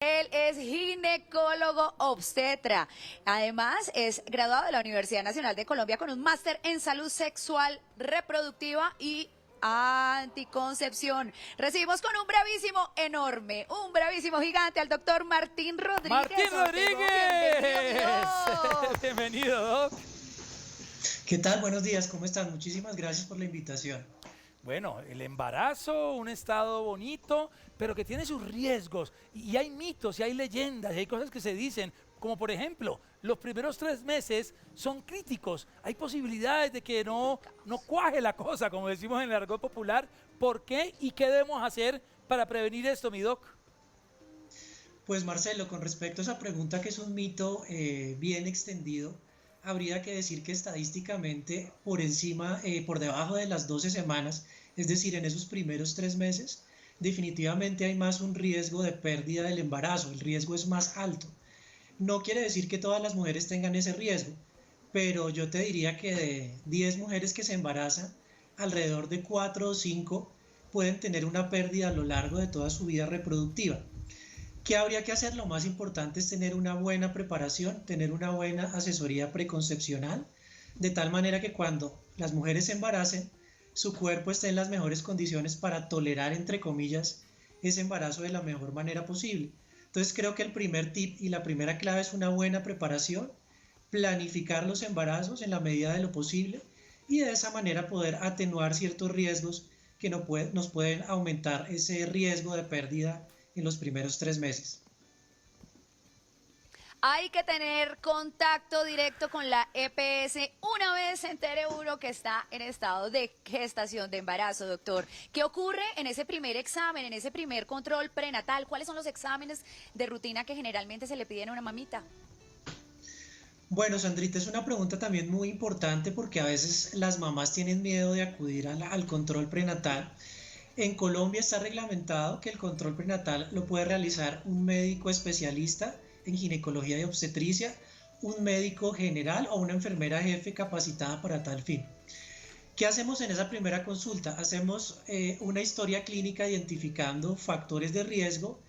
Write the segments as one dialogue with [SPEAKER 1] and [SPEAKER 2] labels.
[SPEAKER 1] Él es ginecólogo obstetra. Además, es graduado de la Universidad Nacional de Colombia con un máster en salud sexual reproductiva y anticoncepción. Recibimos con un bravísimo enorme, un bravísimo gigante al doctor Martín Rodríguez.
[SPEAKER 2] ¡Martín Rodríguez!
[SPEAKER 1] Bienvenido.
[SPEAKER 2] Bienvenido, Doc.
[SPEAKER 3] ¿Qué tal? Buenos días, ¿cómo están? Muchísimas gracias por la invitación.
[SPEAKER 2] Bueno, el embarazo, un estado bonito, pero que tiene sus riesgos. Y hay mitos, y hay leyendas, y hay cosas que se dicen, como por ejemplo, los primeros 3 meses son críticos. Hay posibilidades de que no cuaje la cosa, como decimos en el argot popular. ¿Por qué y qué debemos hacer para prevenir esto, mi doc?
[SPEAKER 3] Pues Marcelo, con respecto a esa pregunta que es un mito bien extendido, habría que decir que estadísticamente por debajo de las 12 semanas, es decir, en esos primeros 3 meses, definitivamente hay más un riesgo de pérdida del embarazo, el riesgo es más alto. No quiere decir que todas las mujeres tengan ese riesgo, pero yo te diría que de 10 mujeres que se embarazan, alrededor de 4 o 5 pueden tener una pérdida a lo largo de toda su vida reproductiva. ¿Qué habría que hacer? Lo más importante es tener una buena preparación, tener una buena asesoría preconcepcional, de tal manera que cuando las mujeres se embaracen, su cuerpo esté en las mejores condiciones para tolerar, entre comillas, ese embarazo de la mejor manera posible. Entonces creo que el primer tip y la primera clave es una buena preparación, planificar los embarazos en la medida de lo posible y de esa manera poder atenuar ciertos riesgos que nos pueden aumentar ese riesgo de pérdida en los primeros 3 meses.
[SPEAKER 1] Hay que tener contacto directo con la EPS una vez se entere uno que está en estado de gestación de embarazo, doctor. ¿Qué ocurre en ese primer examen, en ese primer control prenatal? ¿Cuáles son los exámenes de rutina que generalmente se le piden a una mamita?
[SPEAKER 3] Bueno, Sandrita, es una pregunta también muy importante porque a veces las mamás tienen miedo de acudir al control prenatal. En Colombia está reglamentado que el control prenatal lo puede realizar un médico especialista en ginecología y obstetricia, un médico general o una enfermera jefe capacitada para tal fin. ¿Qué hacemos en esa primera consulta? Hacemos una historia clínica identificando factores de riesgo,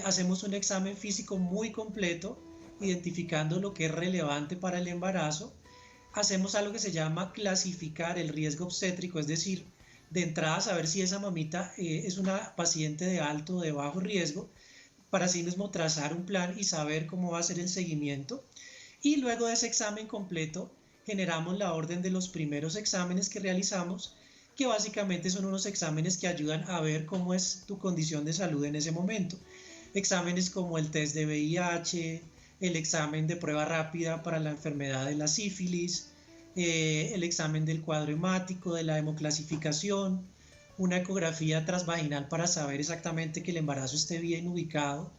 [SPEAKER 3] hacemos un examen físico muy completo, identificando lo que es relevante para el embarazo, hacemos algo que se llama clasificar el riesgo obstétrico, es decir, de entrada saber si esa mamita es una paciente de alto o de bajo riesgo, para así mismo trazar un plan y saber cómo va a ser el seguimiento. Y luego de ese examen completo, generamos la orden de los primeros exámenes que realizamos, que básicamente son unos exámenes que ayudan a ver cómo es tu condición de salud en ese momento. Exámenes como el test de VIH, el examen de prueba rápida para la enfermedad de la sífilis, el examen del cuadro hemático, de la hemoclasificación, una ecografía transvaginal para saber exactamente que el embarazo esté bien ubicado,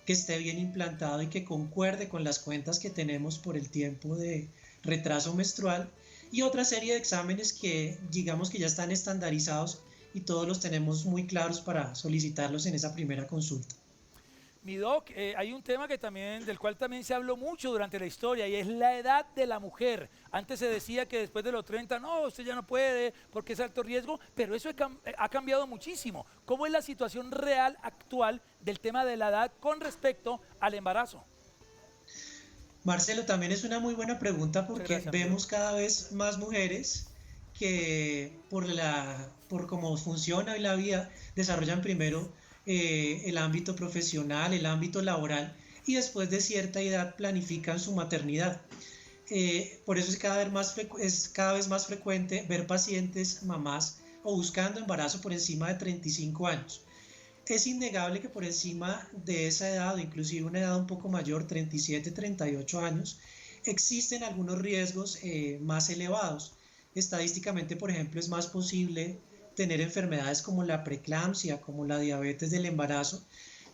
[SPEAKER 3] que esté bien implantado y que concuerde con las cuentas que tenemos por el tiempo de retraso menstrual, y otra serie de exámenes que digamos que ya están estandarizados y todos los tenemos muy claros para solicitarlos en esa primera consulta.
[SPEAKER 2] Mi doc, hay un tema del cual también se habló mucho durante la historia y es la edad de la mujer. Antes se decía que después de los 30, no, usted ya no puede porque es alto riesgo, pero eso ha cambiado muchísimo. ¿Cómo es la situación real actual del tema de la edad con respecto al embarazo?
[SPEAKER 3] Marcelo, también es una muy buena pregunta porque
[SPEAKER 2] Gracias,
[SPEAKER 3] vemos cada vez más mujeres que por cómo funciona hoy la vida desarrollan primero el ámbito profesional, el ámbito laboral y después de cierta edad planifican su maternidad. Por eso es cada vez más frecuente ver pacientes, mamás o buscando embarazo por encima de 35 años. Es innegable que por encima de esa edad o inclusive una edad un poco mayor, 37, 38 años, existen algunos riesgos más elevados. Estadísticamente, por ejemplo, es más posible tener enfermedades como la preeclampsia, como la diabetes del embarazo,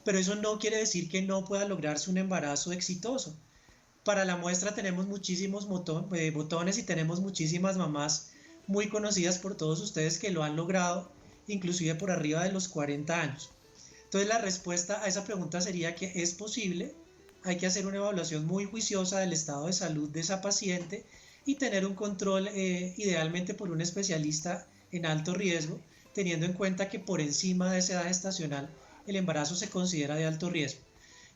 [SPEAKER 3] pero eso no quiere decir que no pueda lograrse un embarazo exitoso. Para la muestra tenemos muchísimos botones y tenemos muchísimas mamás muy conocidas por todos ustedes que lo han logrado, inclusive por arriba de los 40 años. Entonces la respuesta a esa pregunta sería que es posible, hay que hacer una evaluación muy juiciosa del estado de salud de esa paciente y tener un control idealmente por un especialista en alto riesgo, teniendo en cuenta que por encima de esa edad gestacional el embarazo se considera de alto riesgo.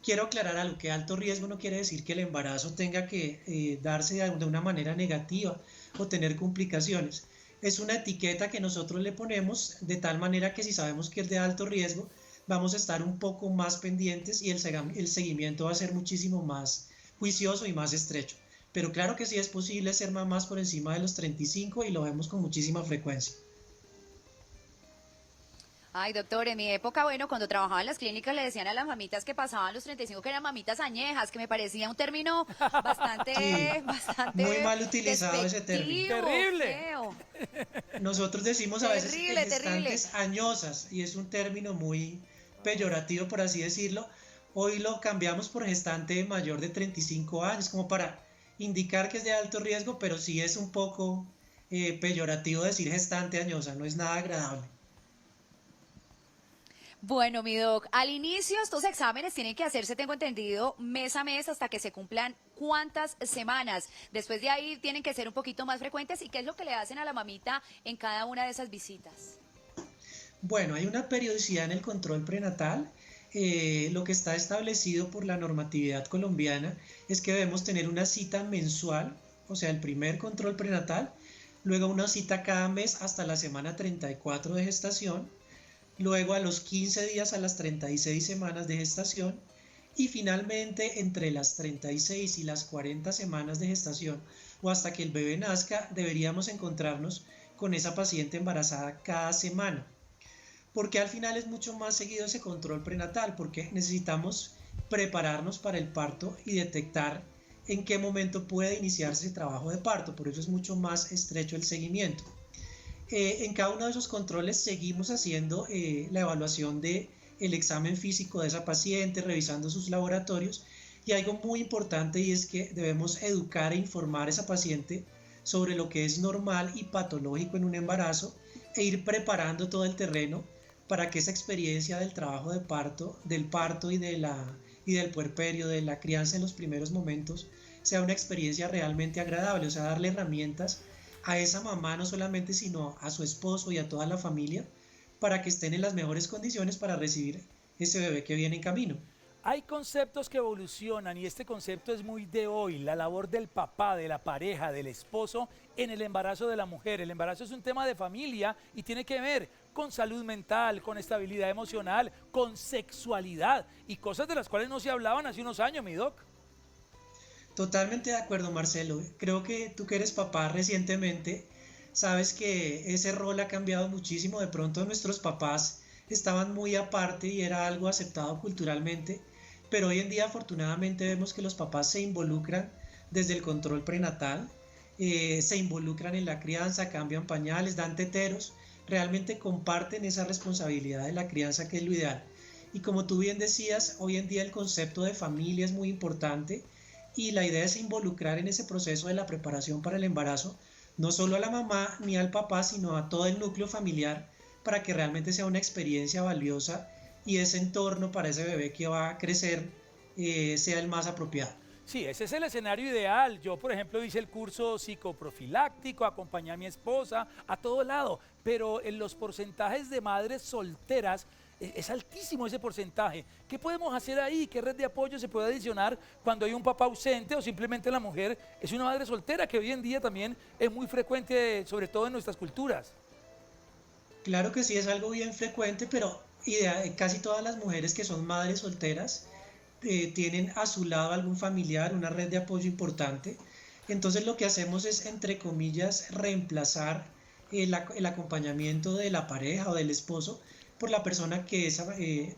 [SPEAKER 3] quiero aclarar algo, que alto riesgo no quiere decir que el embarazo tenga que darse de una manera negativa o tener complicaciones. Es una etiqueta que nosotros le ponemos de tal manera que si sabemos que es de alto riesgo, vamos a estar un poco más pendientes y el seguimiento va a ser muchísimo más juicioso y más estrecho. Pero claro que sí es posible ser mamás por encima de los 35 y lo vemos con muchísima frecuencia.
[SPEAKER 1] Ay, doctor, en mi época, bueno, cuando trabajaba en las clínicas le decían a las mamitas que pasaban los 35 que eran mamitas añejas, que me parecía un término
[SPEAKER 3] Sí, muy
[SPEAKER 1] bastante
[SPEAKER 3] mal utilizado ese término.
[SPEAKER 1] despectivo,
[SPEAKER 2] Terrible.
[SPEAKER 1] feo.
[SPEAKER 3] Nosotros decimos a veces
[SPEAKER 1] Terrible, terrible.
[SPEAKER 3] gestantes añosas y es un término muy peyorativo, por así decirlo. Hoy lo cambiamos por gestante mayor de 35 años, como para indicar que es de alto riesgo, pero sí es un poco peyorativo decir gestante añosa, no es nada agradable.
[SPEAKER 1] Bueno, mi doc, al inicio estos exámenes tienen que hacerse, tengo entendido, mes a mes hasta que se cumplan cuántas semanas. Después de ahí tienen que ser un poquito más frecuentes. ¿Y qué es lo que le hacen a la mamita en cada una de esas visitas?
[SPEAKER 3] Bueno, hay una periodicidad en el control prenatal. Lo que está establecido por la normatividad colombiana es que debemos tener una cita mensual, o sea, el primer control prenatal, luego una cita cada mes hasta la semana 34 de gestación, luego a los 15 días a las 36 semanas de gestación y finalmente entre las 36 y las 40 semanas de gestación o hasta que el bebé nazca deberíamos encontrarnos con esa paciente embarazada cada semana. Porque al final es mucho más seguido ese control prenatal, porque necesitamos prepararnos para el parto y detectar en qué momento puede iniciarse el trabajo de parto, por eso es mucho más estrecho el seguimiento. En cada uno de esos controles seguimos haciendo la evaluación del examen físico de esa paciente, revisando sus laboratorios y algo muy importante y es que debemos educar e informar a esa paciente sobre lo que es normal y patológico en un embarazo e ir preparando todo el terreno para que esa experiencia del trabajo de parto, del parto y del puerperio, de la crianza en los primeros momentos, sea una experiencia realmente agradable, o sea, darle herramientas a esa mamá no solamente, sino a su esposo y a toda la familia, para que estén en las mejores condiciones para recibir ese bebé que viene en camino.
[SPEAKER 2] Hay conceptos que evolucionan y este concepto es muy de hoy, la labor del papá, de la pareja, del esposo en el embarazo de la mujer. El embarazo es un tema de familia y tiene que ver con salud mental, con estabilidad emocional, con sexualidad y cosas de las cuales no se hablaban hace unos años, mi doc.
[SPEAKER 3] Totalmente de acuerdo, Marcelo. Creo que tú que eres papá recientemente, sabes que ese rol ha cambiado muchísimo. De pronto nuestros papás estaban muy aparte y era algo aceptado culturalmente, pero hoy en día afortunadamente vemos que los papás se involucran desde el control prenatal, se involucran en la crianza, cambian pañales, dan teteros, realmente comparten esa responsabilidad de la crianza que es lo ideal. Y como tú bien decías, hoy en día el concepto de familia es muy importante y la idea es involucrar en ese proceso de la preparación para el embarazo no solo a la mamá ni al papá, sino a todo el núcleo familiar para que realmente sea una experiencia valiosa y ese entorno para ese bebé que va a crecer sea el más apropiado.
[SPEAKER 2] Sí, ese es el escenario ideal. Yo, por ejemplo, hice el curso psicoprofiláctico, acompañé a mi esposa a todo lado, pero en los porcentajes de madres solteras es altísimo ese porcentaje. ¿Qué podemos hacer ahí? ¿Qué red de apoyo se puede adicionar cuando hay un papá ausente o simplemente la mujer es una madre soltera, que hoy en día también es muy frecuente, sobre todo en nuestras culturas?
[SPEAKER 3] Claro que sí, es algo bien frecuente, pero casi todas las mujeres que son madres solteras tienen a su lado algún familiar, una red de apoyo importante. Entonces lo que hacemos es, entre comillas, reemplazar el acompañamiento de la pareja o del esposo por la persona que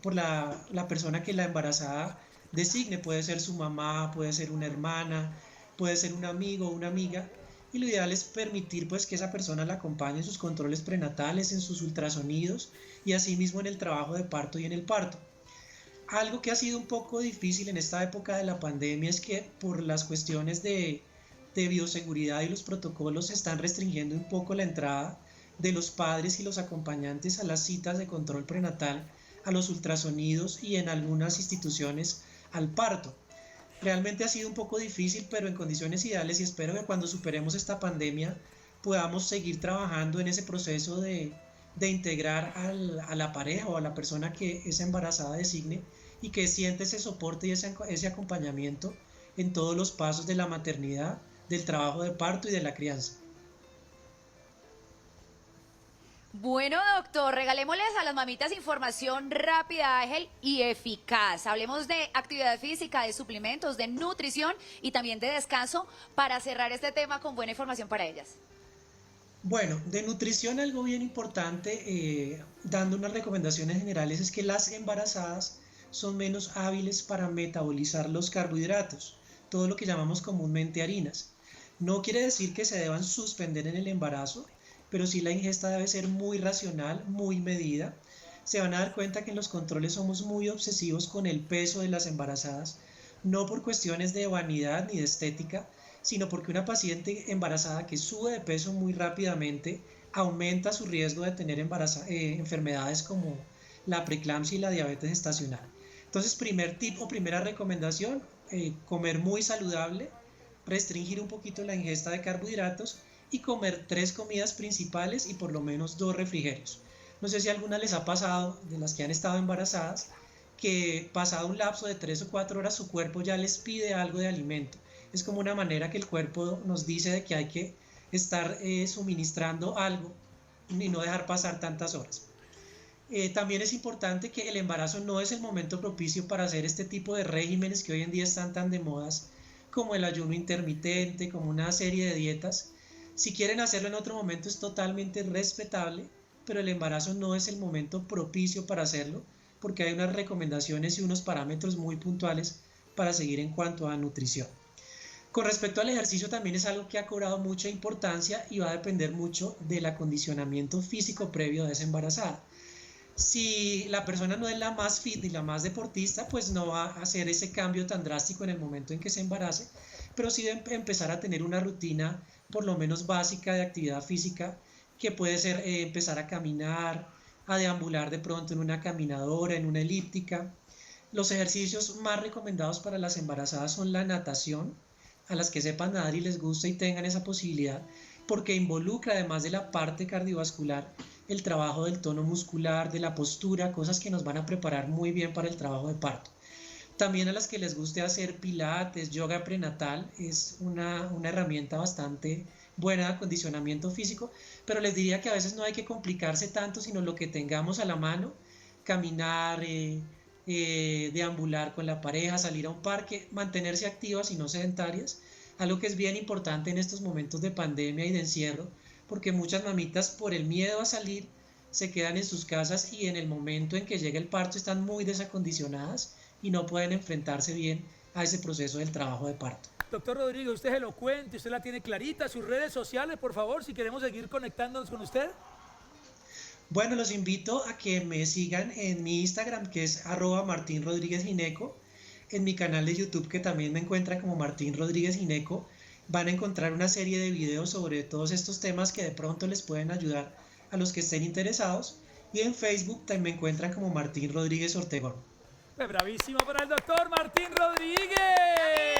[SPEAKER 3] la persona que la embarazada designe. Puede ser su mamá, puede ser una hermana, puede ser un amigo o una amiga. Y lo ideal es permitir pues que esa persona la acompañe en sus controles prenatales, en sus ultrasonidos y asimismo en el trabajo de parto y en el parto. Algo que ha sido un poco difícil en esta época de la pandemia es que por las cuestiones de bioseguridad y los protocolos se están restringiendo un poco la entrada de los padres y los acompañantes a las citas de control prenatal, a los ultrasonidos y en algunas instituciones al parto. Realmente ha sido un poco difícil, pero en condiciones ideales y espero que cuando superemos esta pandemia podamos seguir trabajando en ese proceso de integrar a la pareja o a la persona que es embarazada designe y que siente ese soporte y ese acompañamiento en todos los pasos de la maternidad, del trabajo de parto y de la crianza.
[SPEAKER 1] Bueno, doctor, regalémosles a las mamitas información rápida, ágil y eficaz. Hablemos de actividad física, de suplementos, de nutrición y también de descanso para cerrar este tema con buena información para ellas.
[SPEAKER 3] Bueno, de nutrición algo bien importante, dando unas recomendaciones generales, es que las embarazadas son menos hábiles para metabolizar los carbohidratos, todo lo que llamamos comúnmente harinas. No quiere decir que se deban suspender en el embarazo, pero sí la ingesta debe ser muy racional, muy medida. Se van a dar cuenta que en los controles somos muy obsesivos con el peso de las embarazadas, no por cuestiones de vanidad ni de estética, sino porque una paciente embarazada que sube de peso muy rápidamente aumenta su riesgo de tener enfermedades como la preeclampsia y la diabetes gestacional. Entonces, primer tip o primera recomendación, comer muy saludable, restringir un poquito la ingesta de carbohidratos y comer 3 comidas principales y por lo menos 2 refrigerios. No sé si a alguna les ha pasado, de las que han estado embarazadas, que pasado un lapso de 3 o 4 horas su cuerpo ya les pide algo de alimento. Es como una manera que el cuerpo nos dice de que hay que estar suministrando algo y no dejar pasar tantas horas. También es importante que el embarazo no es el momento propicio para hacer este tipo de regímenes que hoy en día están tan de modas, como el ayuno intermitente, como una serie de dietas. Si quieren hacerlo en otro momento es totalmente respetable, pero el embarazo no es el momento propicio para hacerlo, porque hay unas recomendaciones y unos parámetros muy puntuales para seguir en cuanto a nutrición. Con respecto al ejercicio también es algo que ha cobrado mucha importancia y va a depender mucho del acondicionamiento físico previo de esa embarazada. Si la persona no es la más fit y la más deportista, pues no va a hacer ese cambio tan drástico en el momento en que se embarace, pero sí debe empezar a tener una rutina por lo menos básica de actividad física, que puede ser empezar a caminar, a deambular de pronto en una caminadora, en una elíptica. Los ejercicios más recomendados para las embarazadas son la natación, a las que sepan nadar y les gusta y tengan esa posibilidad, porque involucra además de la parte cardiovascular, el trabajo del tono muscular, de la postura, cosas que nos van a preparar muy bien para el trabajo de parto. También a las que les guste hacer pilates, yoga prenatal, es una herramienta bastante buena de acondicionamiento físico, pero les diría que a veces no hay que complicarse tanto, sino lo que tengamos a la mano, caminar, deambular con la pareja, salir a un parque, mantenerse activas y no sedentarias, algo que es bien importante en estos momentos de pandemia y de encierro, porque muchas mamitas por el miedo a salir se quedan en sus casas y en el momento en que llega el parto están muy desacondicionadas y no pueden enfrentarse bien a ese proceso del trabajo de parto.
[SPEAKER 2] Doctor Rodríguez, usted es elocuente, usted la tiene clarita. Sus redes sociales, por favor, si queremos seguir conectándonos con usted.
[SPEAKER 3] Bueno, los invito a que me sigan en mi Instagram, que es @martinrodriguezgineco, en mi canal de YouTube, que también me encuentra como Martín Rodríguez Gineco. Van a encontrar una serie de videos sobre todos estos temas que de pronto les pueden ayudar a los que estén interesados. Y en Facebook también me encuentran como Martín Rodríguez Ortegón.
[SPEAKER 2] Bravísimo para el doctor Martín Rodríguez.